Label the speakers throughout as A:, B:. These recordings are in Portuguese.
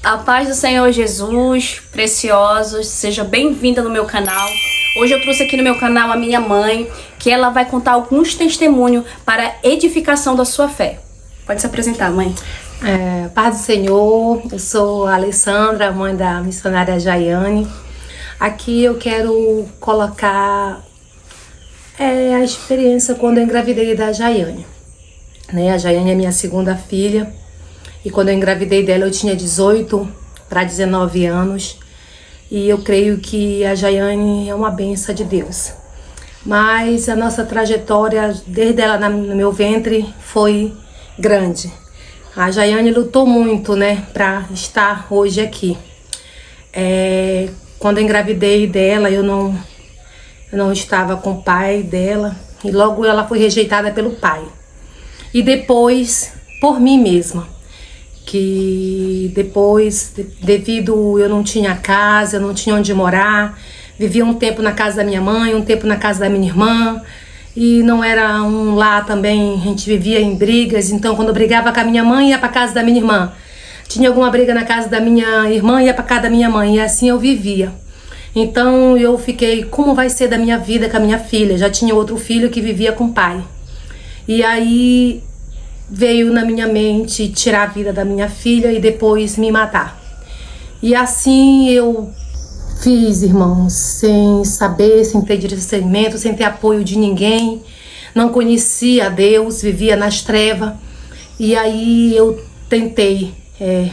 A: A paz do Senhor Jesus, preciosos, seja bem-vinda no meu canal. Hoje eu trouxe aqui no meu canal a minha mãe, que ela vai contar alguns testemunhos para a edificação da sua fé. Pode se apresentar, mãe.
B: Paz do Senhor, eu sou a Alessandra, mãe da missionária Jaiane. Aqui eu quero colocar a experiência quando eu engravidei da Jaiane. A Jaiane é minha segunda filha. E quando eu engravidei dela eu tinha 18 para 19 anos. E eu creio que a Jaiane é uma bênção de Deus. Mas a nossa trajetória, desde ela no meu ventre, foi grande. A Jaiane lutou muito, para estar hoje aqui. Quando eu engravidei dela, eu não estava com o pai dela. E logo ela foi rejeitada pelo pai. E depois, por mim mesma. Que depois, devido eu não tinha casa, eu não tinha onde morar, vivia um tempo na casa da minha mãe, um tempo na casa da minha irmã, e não era um lar também, a gente vivia em brigas. Então quando eu brigava com a minha mãe, ia para casa da minha irmã, tinha alguma briga na casa da minha irmã, ia para casa da minha mãe, e assim eu vivia. Então eu fiquei, como vai ser da minha vida com a minha filha? Já tinha outro filho que vivia com o pai, e aí veio na minha mente tirar a vida da minha filha e depois me matar. E assim eu fiz, irmãos, sem saber, sem ter discernimento, sem ter apoio de ninguém. Não conhecia Deus, vivia nas trevas. E aí eu tentei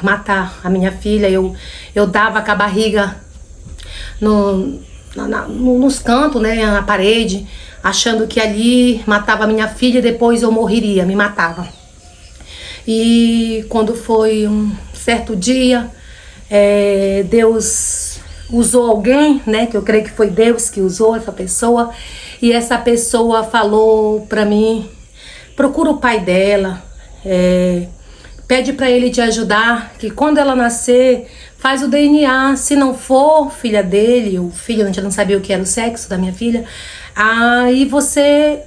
B: matar a minha filha. Eu dava com a barriga nos cantos, na parede, achando que ali matava a minha filha e depois eu morreria, me matava. E quando foi um certo dia, Deus usou alguém, que eu creio que foi Deus que usou essa pessoa, e essa pessoa falou pra mim: procura o pai dela, pede pra ele te ajudar, que quando ela nascer, faz o DNA, se não for filha dele, o filho, a gente não sabia o que era o sexo da minha filha, aí você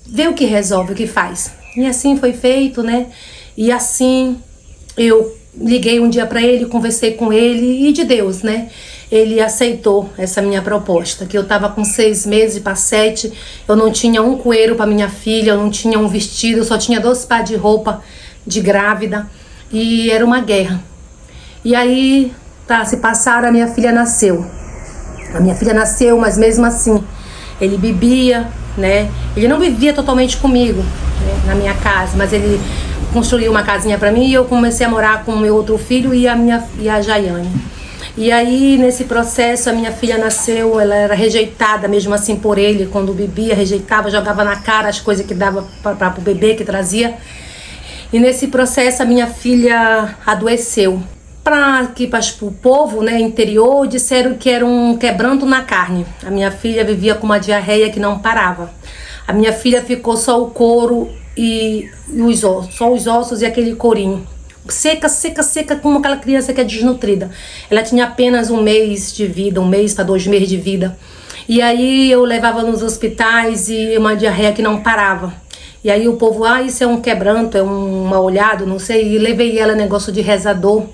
B: vê o que resolve, o que faz. E assim foi feito, E assim eu liguei um dia para ele, conversei com ele, e de Deus, ele aceitou essa minha proposta, que eu tava com 6 meses para 7, eu não tinha um coeiro para minha filha, eu não tinha um vestido, eu só tinha 2 pares de roupa de grávida, e era uma guerra. E aí, se passaram, a minha filha nasceu. A minha filha nasceu, mas mesmo assim, ele bebia, ele não vivia totalmente comigo, na minha casa, mas ele construiu uma casinha pra mim e eu comecei a morar com o meu outro filho e a Jaiane. E aí, nesse processo, a minha filha nasceu, ela era rejeitada mesmo assim por ele, quando bebia, rejeitava, jogava na cara as coisas que dava para o bebê que trazia. E nesse processo, a minha filha adoeceu. Para o povo, interior, disseram que era um quebranto na carne. A minha filha vivia com uma diarreia que não parava. A minha filha ficou só o couro e os ossos, só os ossos e aquele corinho. Seca, como aquela criança que é desnutrida. Ela tinha apenas 1 mês de vida, 1 mês para 2 meses de vida. E aí eu levava nos hospitais e uma diarreia que não parava. E aí o povo, isso é um quebranto, é um mal olhado, não sei. E levei ela negócio de rezador.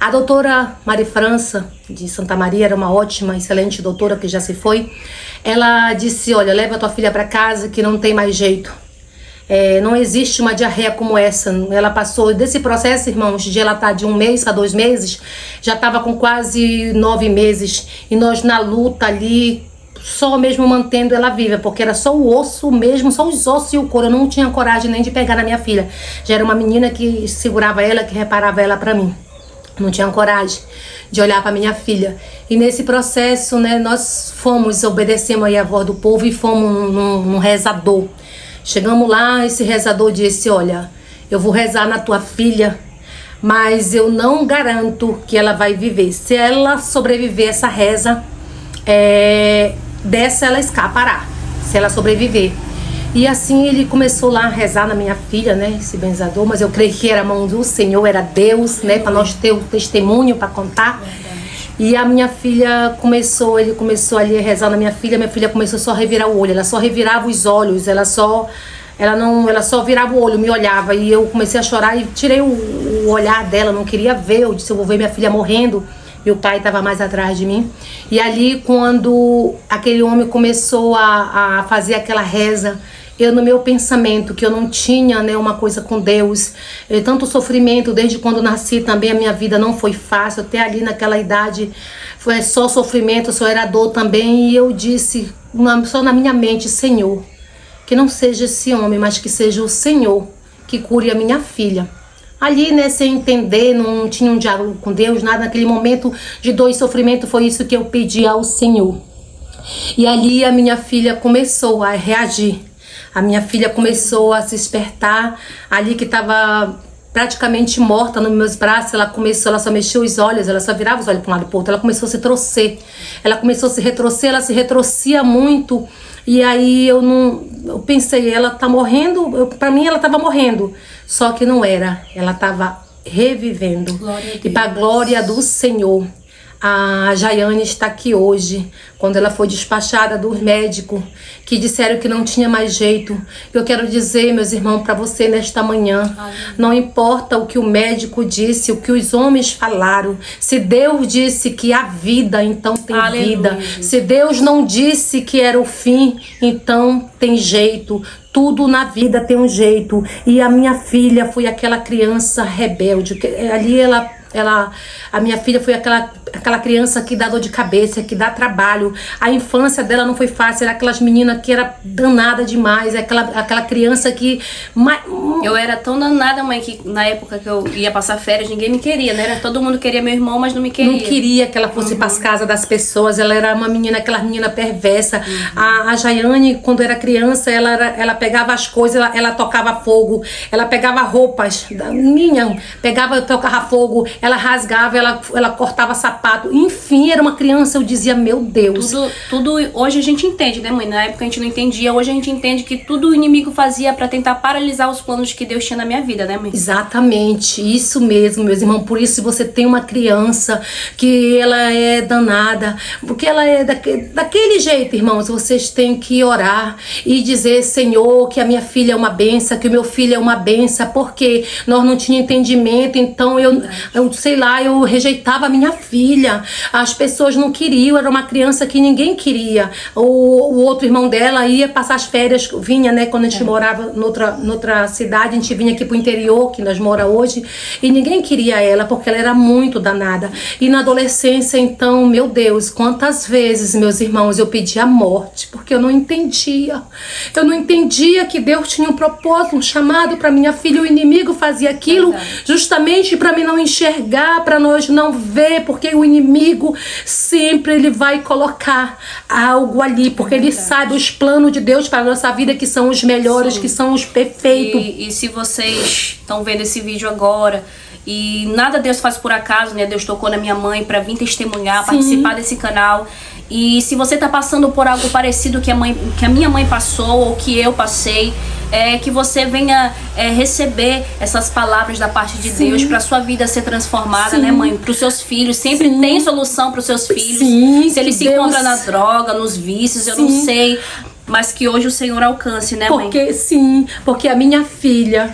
B: A doutora Mari França, de Santa Maria, era uma ótima, excelente doutora que já se foi. Ela disse: olha, leva tua filha para casa que não tem mais jeito. Não existe uma diarreia como essa. Ela passou desse processo, irmãos, de ela estar de 1 mês a 2 meses, já estava com quase 9 meses. E nós na luta ali, só mesmo mantendo ela viva, porque era só o osso mesmo, só os ossos e o couro. Eu não tinha coragem nem de pegar na minha filha. Já era uma menina que segurava ela, que reparava ela para mim. Não tinha coragem de olhar para minha filha. E nesse processo, nós obedecemos aí a voz do povo e fomos num rezador. Chegamos lá, esse rezador disse: olha, eu vou rezar na tua filha, mas eu não garanto que ela vai viver. Se ela sobreviver essa reza, dessa ela escapará, se ela sobreviver. E assim ele começou lá a rezar na minha filha, esse benzador, mas eu creio que era a mão do Senhor, era Deus, para nós ter o testemunho para contar. E a minha filha ele começou ali a rezar na minha filha começou só a revirar o olho, ela só revirava os olhos, ela só virava o olho, me olhava, e eu comecei a chorar e tirei o o olhar dela, não queria ver. Eu disse, eu vou ver minha filha morrendo. Meu pai estava mais atrás de mim. E ali, quando aquele homem começou a fazer aquela reza, eu no meu pensamento, que eu não tinha, né, uma coisa com Deus, tanto sofrimento, desde quando nasci também a minha vida não foi fácil, até ali naquela idade foi só sofrimento, só era dor também. E eu disse, só na minha mente, Senhor, que não seja esse homem, mas que seja o Senhor que cure a minha filha. Ali, né, sem entender, não tinha um diálogo com Deus, nada. Naquele momento de dor e sofrimento, foi isso que eu pedi ao Senhor. E ali a minha filha começou a reagir. A minha filha começou a se despertar. Ali que estava praticamente morta nos meus braços, ela só mexia os olhos, ela só virava os olhos para um lado e para o outro. Ela começou a se torcer. Ela começou a se retrocer, ela se retrocia muito. E aí eu pensei, ela tá morrendo, para mim ela tava morrendo, só que não era, ela tava revivendo. E para a glória do Senhor, a Jaiane está aqui hoje, quando ela foi despachada dos médicos, que disseram que não tinha mais jeito. Eu quero dizer, meus irmãos, para você nesta manhã, não importa o que o médico disse, o que os homens falaram, se Deus disse que há vida, então tem vida. Se Deus não disse que era o fim, então tem jeito. Tudo na vida tem um jeito. E a minha filha foi aquela criança rebelde. Ali a minha filha foi aquela criança que dá dor de cabeça, que dá trabalho. A infância dela não foi fácil. Era aquelas meninas que era danada demais. Aquela criança que...
A: Eu era tão danada, mãe, que na época que eu ia passar férias, ninguém me queria, né? Todo mundo queria meu irmão, mas não me queria.
B: Não queria que ela fosse para as casas das pessoas. Ela era uma menina, aquela menina perversa. A Jaiane, quando era criança, ela pegava as coisas, ela tocava fogo. Ela pegava roupas tocava fogo. Ela rasgava, ela cortava sapato. Enfim, era uma criança, eu dizia, meu Deus.
A: Tudo hoje a gente entende, né, mãe? Na época a gente não entendia. Hoje a gente entende que tudo o inimigo fazia para tentar paralisar os planos que Deus tinha na minha vida, né, mãe?
B: Exatamente, isso mesmo, meus irmãos. Por isso, você tem uma criança que ela é danada, porque ela é daquele jeito, irmãos. Vocês têm que orar e dizer, Senhor, que a minha filha é uma benção, que o meu filho é uma benção, porque nós não tínhamos entendimento. Então eu rejeitava a minha filha. As pessoas não queriam, era uma criança que ninguém queria. O outro irmão dela ia passar as férias, vinha, né, quando a gente morava noutra cidade, a gente vinha aqui pro interior, que nós mora hoje, e ninguém queria ela, porque ela era muito danada. E na adolescência, então, meu Deus, quantas vezes, meus irmãos, eu pedi a morte, porque eu não entendia. Eu não entendia que Deus tinha um propósito, um chamado para minha filha. O inimigo fazia aquilo justamente para mim não enxergar, para nós não ver, porque o inimigo sempre ele vai colocar algo ali, porque ele sabe os planos de Deus para a nossa vida, que são os melhores, que são os perfeitos.
A: E se vocês estão vendo esse vídeo agora e nada Deus faz por acaso, né? Deus tocou na minha mãe para vir testemunhar, participar desse canal. E se você tá passando por algo parecido que a minha mãe passou ou que eu passei, que você venha receber essas palavras da parte de Deus para sua vida ser transformada, né, mãe? Para os seus filhos, sempre tem solução para os seus filhos. Se eles se encontram na droga, nos vícios, eu não sei, mas que hoje o Senhor alcance, né, mãe?
B: Porque a minha filha,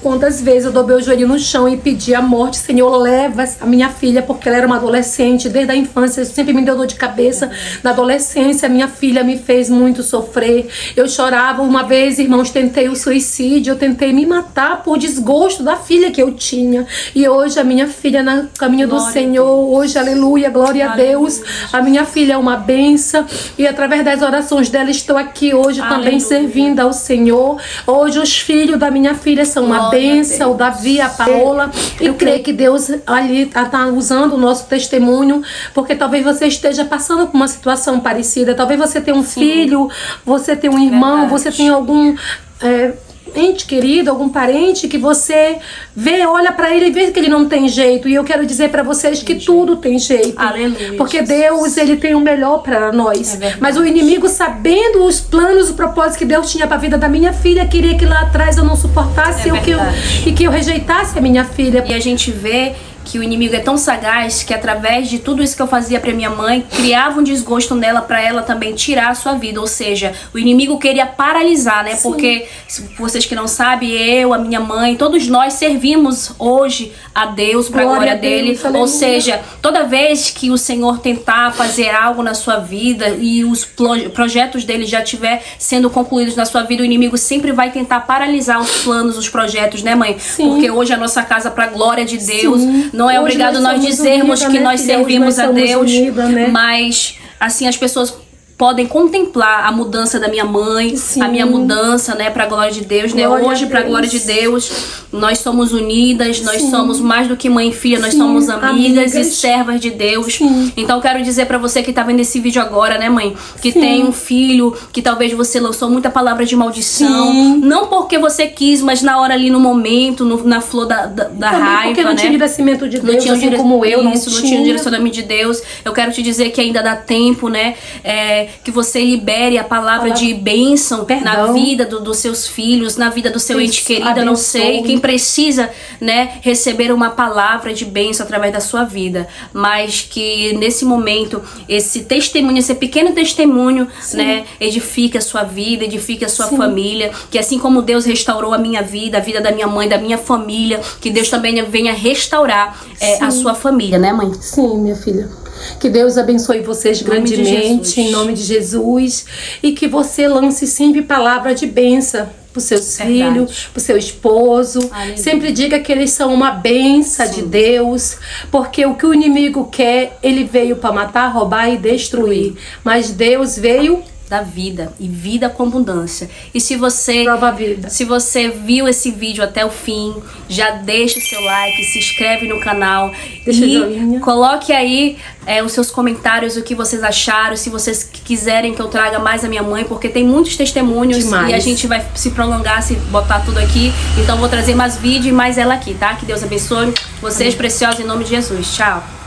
B: quantas vezes eu dobrei o joelho no chão e pedi a morte, Senhor, leva a minha filha, porque ela era uma adolescente, desde a infância, sempre me deu dor de cabeça. Na adolescência, minha filha me fez muito sofrer. Eu chorava. Uma vez, irmãos, tentei o suicídio, eu tentei me matar por desgosto da filha que eu tinha. E hoje a minha filha no caminho do Senhor, hoje, aleluia, glória a Deus. A minha filha é uma bênção e através das orações dela estou aqui hoje também servindo ao Senhor. Hoje os filhos da minha filha são uma bênção, o Davi, a Paola. Eu creio que Deus ali está usando o nosso testemunho, porque talvez você esteja passando por uma situação parecida. Talvez você tenha um filho, você tenha um irmão, você tenha algum ente querido, algum parente que você vê, olha pra ele e vê que ele não tem jeito. E eu quero dizer pra vocês que tudo tem jeito.
A: Aleluia,
B: porque Deus, ele tem o melhor pra nós. Mas o inimigo, sabendo os planos, o propósito que Deus tinha pra vida da minha filha, queria que lá atrás eu não suportasse e que eu rejeitasse a minha filha.
A: E a gente vê que o inimigo é tão sagaz que através de tudo isso que eu fazia para minha mãe, criava um desgosto nela para ela também tirar a sua vida. Ou seja, o inimigo queria paralisar, né? Sim. Porque, vocês que não sabem, eu, a minha mãe, todos nós servimos hoje a Deus, para a glória dele. Ou seja, toda vez que o Senhor tentar fazer algo na sua vida e os projetos dele já estiver sendo concluídos na sua vida, o inimigo sempre vai tentar paralisar os planos, os projetos, né, mãe? Sim. Porque hoje a nossa casa, para a glória de Deus, sim. Não é hoje obrigado nós dizermos unida, que né, nós servimos a Deus, unida, né? Mas assim as pessoas podem contemplar a mudança da minha mãe, sim. A minha mudança, né, para a glória de Deus, né? Hoje, para a glória de Deus, nós somos unidas, nós sim. Somos mais do que mãe e filha, nós sim. Somos amigas e servas de Deus. Sim. Então, eu quero dizer para você que tá vendo esse vídeo agora, né, mãe, que sim. Tem um filho, que talvez você lançou muita palavra de maldição, sim. Não porque você quis, mas na hora ali, no momento, na flor da raiva,
B: porque não
A: né?
B: Tinha direcionamento de Deus,
A: não tinha
B: como eu,
A: não tinha um direcionamento de Deus. Eu quero te dizer que ainda dá tempo, né? Que você libere a palavra de bênção na vida dos seus filhos, na vida do seu ente querido, eu não sei, quem precisa, né, receber uma palavra de bênção através da sua vida, mas que nesse momento, esse testemunho, esse pequeno testemunho, sim. Né, edifique a sua vida, edifique a sua sim. Família, que assim como Deus restaurou a minha vida, a vida da minha mãe, da minha família, que Deus também venha restaurar a sua família, né, mãe?
B: Sim, minha filha. Que Deus abençoe vocês grandemente, em nome de Jesus. E que você lance sempre palavra de bênção para os seus filhos, para o seu esposo. Aleluia. Sempre diga que eles são uma bênção de Deus. Porque o que o inimigo quer, ele veio para matar, roubar e destruir. Mas Deus veio
A: da vida e vida com abundância. E se você viu esse vídeo até o fim, já deixa o seu like, se inscreve no canal e coloque aí os seus comentários, o que vocês acharam, se vocês quiserem que eu traga mais a minha mãe, porque tem muitos testemunhos e a gente vai se prolongar, se botar tudo aqui. Então vou trazer mais vídeo e mais ela aqui, tá? Que Deus abençoe vocês, preciosos, em nome de Jesus. Tchau!